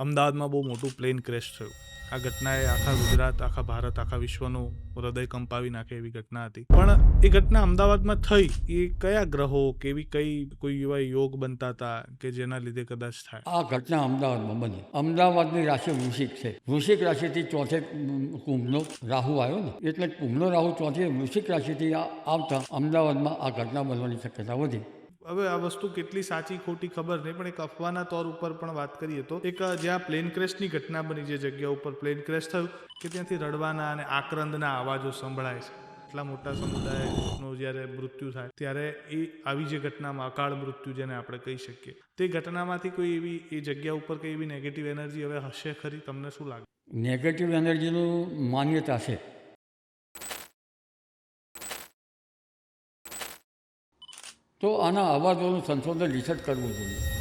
અમદાવાદમાં બહુ મોટું પ્લેન ક્રેશ થયું. આ ઘટનાએ આખા ગુજરાત, આખા ભારત, આખા વિશ્વનું હૃદય કંપાવી નાખે એવી ઘટના હતી. પણ એ ઘટના અમદાવાદમાં થઈ એ કયા ગ્રહો કેવી કોઈ એવા યોગ બનતા હતા કે જેના લીધે કદાચ થાય? આ ઘટના અમદાવાદમાં બની. અમદાવાદની રાશિ વૃશ્ચિક છે. વૃશ્ચિક રાશિથી ચોથે કુંભનો રાહુ આવ્યો ને, એટલે કુંભનો રાહુ ચોથે વૃશ્ચિક રાશિથી આવતા અમદાવાદમાં આ ઘટના બનવાની શક્યતા વધી. હવે આ વસ્તુ કેટલી સાચી ખોટી ખબર નહીં, પણ એક અફવાના તौर ઉપર પણ વાત કરીએ તો એક જ્યાં પ્લેન ક્રેશની ઘટના બની, જે જગ્યા ઉપર પ્લેન ક્રેશ થયું કે ત્યાંથી રડવાના અને આક્રંદના અવાજો સંભળાય છે. એટલા મોટા સમુદાયનું જ્યારે મૃત્યુ થાય ત્યારે એ આવી જે ઘટનામાં અકાળ મૃત્યુ જેને આપણે કહી શકીએ, તે ઘટનામાંથી કોઈ એવી એ જગ્યા ઉપર કઈ એવી નેગેટિવ એનર્જી હવે હશે ખરી? તમને શું લાગે? નેગેટિવ એનર્જીનું માન્યતા છે. તો આના અવાજોનું સંશોધન રિસર્ચ કરવું જોઈએ.